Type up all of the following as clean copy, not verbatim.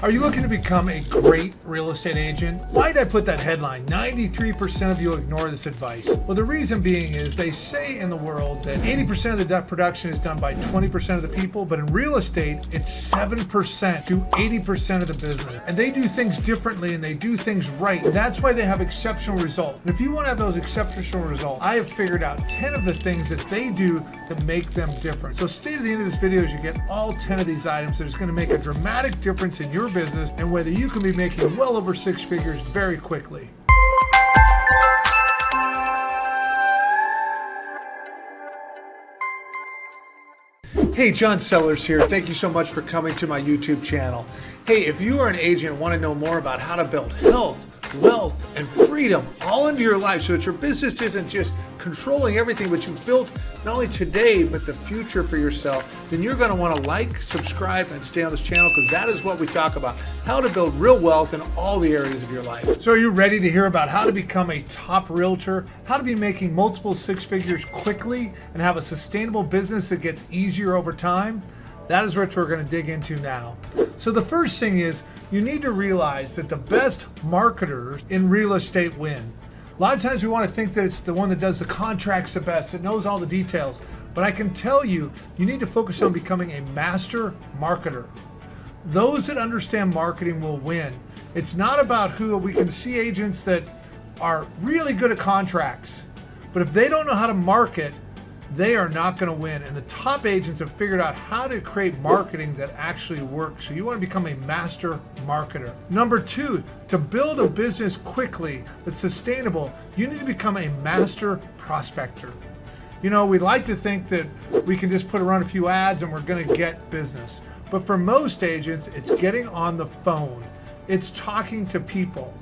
Are you looking to become a great real estate agent? Why did I put that headline? 93% of you ignore this advice. Well, the reason being is they say in the world that 80% of the production is done by 20% of the people, but in real estate, it's 7% to 80% of the business. And they do things differently and they do things right. That's why they have exceptional results. And if you want to have those exceptional results, I have figured out 10 of the things that they do to make them different. So stay to the end of this video as you get all 10 of these items that is going to make a dramatic difference in your business and whether you can be making well over 6 figures very quickly. Hey, John Sellers here. Thank you so much for coming to my YouTube channel. Hey, if you are an agent and want to know more about how to build health, wealth, and freedom all into your life so that your business isn't just controlling everything, but you've built not only today, but the future for yourself, then you're going to want to like, subscribe, and stay on this channel because that is what we talk about, how to build real wealth in all the areas of your life. So are you ready to hear about how to become a top realtor, how to be making multiple 6 figures quickly, and have a sustainable business that gets easier over time? That is what we're going to dig into now. So the first thing is you need to realize that the best marketers in real estate win. A lot of times we want to think that it's the one that does the contracts the best, that knows all the details. But I can tell you, you need to focus on becoming a master marketer. Those that understand marketing will win. It's not about who. We can see agents that are really good at contracts, but if they don't know how to market, they are not going to win. And the top agents have figured out how to create marketing that actually works. So you want to become a master marketer. Number 2, to build a business quickly that's sustainable, you need to become a master prospector. You know, we like to think that we can just put around a few ads and we're going to get business. But for most agents, it's getting on the phone. It's talking to people.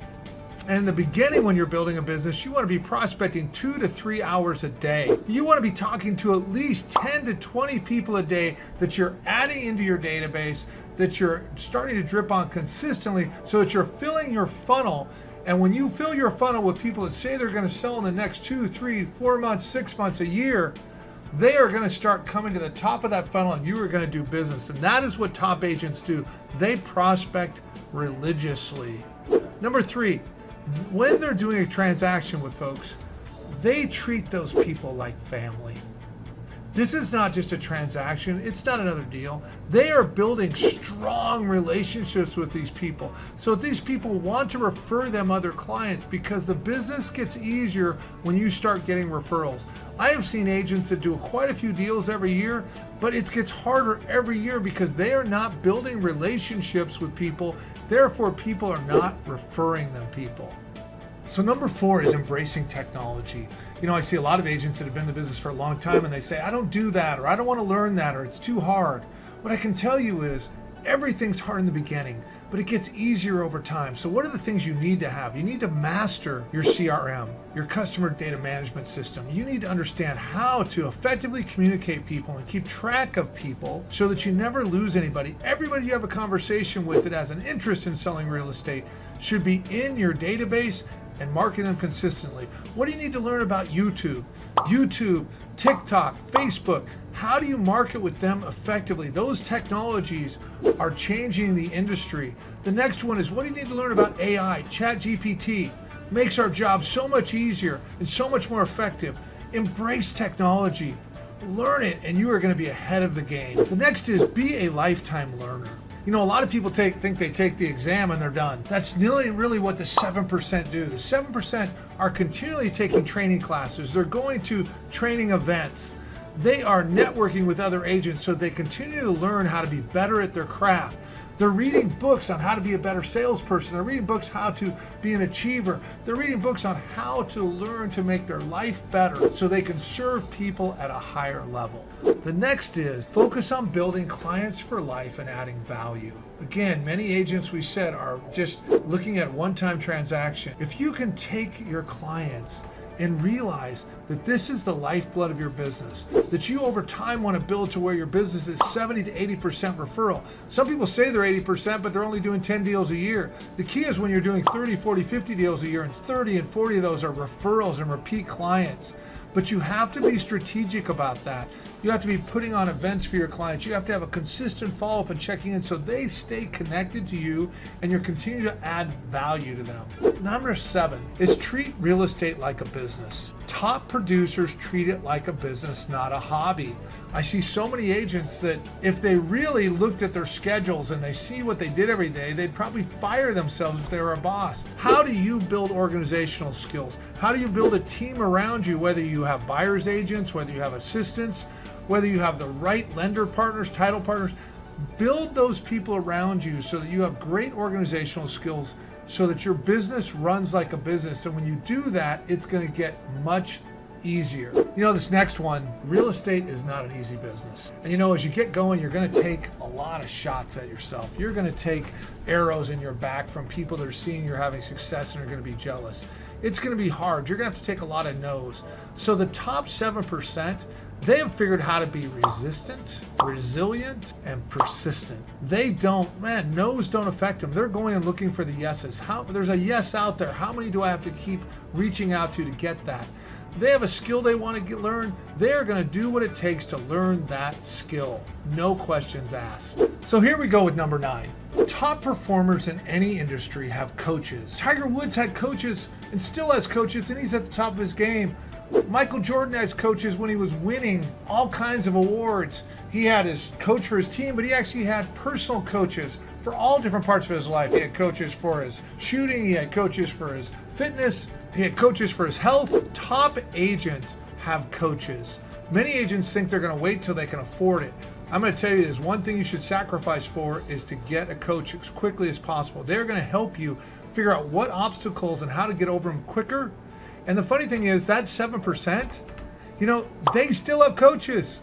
And in the beginning, when you're building a business, you want to be prospecting 2 to 3 hours a day. You want to be talking to at least 10 to 20 people a day that you're adding into your database, that you're starting to drip on consistently so that you're filling your funnel. And when you fill your funnel with people that say they're going to sell in the next 2, 3, 4 months, 6 months, a year, they are going to start coming to the top of that funnel and you are going to do business. And that is what top agents do. They prospect religiously. Number 3, when they're doing a transaction with folks, they treat those people like family. This is not just a transaction. It's not another deal. They are building strong relationships with these people. So these people want to refer them other clients because the business gets easier when you start getting referrals. I have seen agents that do quite a few deals every year, but it gets harder every year because they are not building relationships with people. Therefore, people are not referring them people. So number 4 is embracing technology. You know, I see a lot of agents that have been in the business for a long time and they say, I don't do that, or I don't want to learn that, or it's too hard. What I can tell you is everything's hard in the beginning, but it gets easier over time. So what are the things you need to have? You need to master your CRM, your customer data management system. You need to understand how to effectively communicate people and keep track of people so that you never lose anybody. Everybody you have a conversation with that has an interest in selling real estate should be in your database and market them consistently. What do you need to learn about YouTube, TikTok, Facebook? How do you market with them effectively? Those technologies are changing the industry. The next one is, what do you need to learn about AI? ChatGPT makes our job so much easier and so much more effective. Embrace technology, learn it, and you are going to be ahead of the game. The next is be a lifetime learner. You know, a lot of people think they take the exam and they're done. That's really what the 7% do. The 7% are continually taking training classes. They're going to training events. They are networking with other agents so they continue to learn how to be better at their craft. They're reading books on how to be a better salesperson. They're reading books how to be an achiever. They're reading books on how to learn to make their life better so they can serve people at a higher level. The next is focus on building clients for life and adding value. Again, many agents, we said, are just looking at one-time transaction. If you can take your clients and realize that this is the lifeblood of your business, that you over time want to build to where your business is 70 to 80% referral. Some people say they're 80%, but they're only doing 10 deals a year. The key is when you're doing 30, 40, 50 deals a year, and 30 and 40 of those are referrals and repeat clients. But you have to be strategic about that. You have to be putting on events for your clients. You have to have a consistent follow-up and checking in so they stay connected to you and you continue to add value to them. Number 7 is treat real estate like a business. Top producers treat it like a business, not a hobby. I see so many agents that if they really looked at their schedules and they see what they did every day, they'd probably fire themselves if they were a boss. How do you build organizational skills? How do you build a team around you, whether you have buyer's agents, whether you have assistants, whether you have the right lender partners, title partners? Build those people around you so that you have great organizational skills so that your business runs like a business. And when you do that, it's going to get much easier. You know, this next one, real estate is not an easy business. And you know, as you get going, you're going to take a lot of shots at yourself. You're going to take arrows in your back from people that are seeing you're having success and are going to be jealous. It's going to be hard. You're going to have to take a lot of no's. So the top 7%, they have figured how to be resistant, resilient, and persistent. They don't, no's don't affect them. They're going and looking for the yeses. There's a yes out there. How many do I have to keep reaching out to get that? They have a skill they want to learn. They're going to do what it takes to learn that skill. No questions asked. So here we go with number 9. Top performers in any industry have coaches. Tiger Woods had coaches and still has coaches, and he's at the top of his game. Michael Jordan has coaches when he was winning all kinds of awards. He had his coach for his team, but he actually had personal coaches for all different parts of his life. He had coaches for his shooting, he had coaches for his fitness, he had coaches for his health. Top agents have coaches. Many agents think they're going to wait till they can afford it. I'm going to tell you, there's one thing you should sacrifice for is to get a coach as quickly as possible. They're going to help you figure out what obstacles and how to get over them quicker. And the funny thing is that 7%, you know, they still have coaches.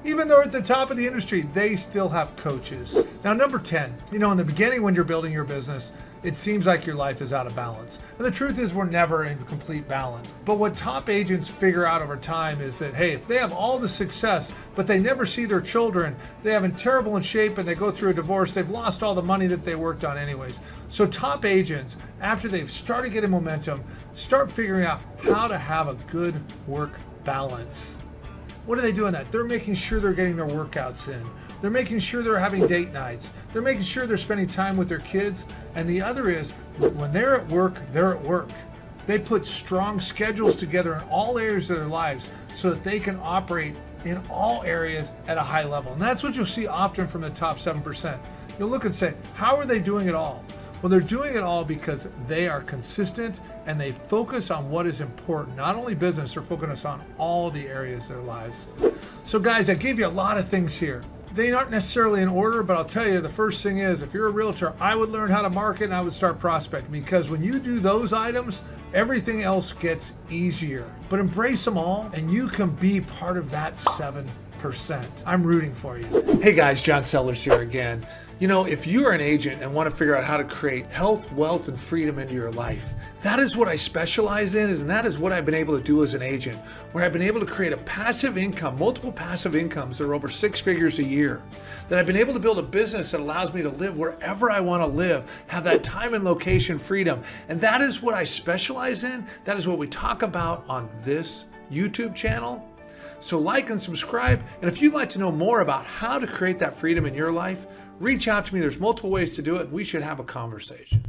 Even though they're at the top of the industry, they still have coaches. Now, number 10, you know, in the beginning when you're building your business, it seems like your life is out of balance. And the truth is we're never in complete balance. But what top agents figure out over time is that, hey, if they have all the success, but they never see their children, they have in terrible in shape and they go through a divorce, they've lost all the money that they worked on anyways. So top agents, after they've started getting momentum, start figuring out how to have a good work balance. What are they doing that? They're making sure they're getting their workouts in. They're making sure they're having date nights. They're making sure they're spending time with their kids. And the other is, when they're at work, they're at work. They put strong schedules together in all areas of their lives so that they can operate in all areas at a high level. And that's what you'll see often from the top 7%. You'll look and say, how are they doing it all? Well, they're doing it all because they are consistent and they focus on what is important. Not only business, they're focused on all the areas of their lives. So guys, I gave you a lot of things here. They aren't necessarily in order, but I'll tell you, the first thing is, if you're a realtor, I would learn how to market and I would start prospecting, because when you do those items, everything else gets easier. But embrace them all and you can be part of that 7%. I'm rooting for you. Hey guys, John Sellers here again. You know, if you are an agent and want to figure out how to create health, wealth, and freedom into your life, that is what I specialize in, and that is what I've been able to do as an agent, where I've been able to create a passive income, multiple passive incomes that are over 6 figures a year, that I've been able to build a business that allows me to live wherever I want to live, have that time and location freedom. And that is what I specialize in. That is what we talk about on this YouTube channel. So like and subscribe. And if you'd like to know more about how to create that freedom in your life, reach out to me. There's multiple ways to do it. We should have a conversation.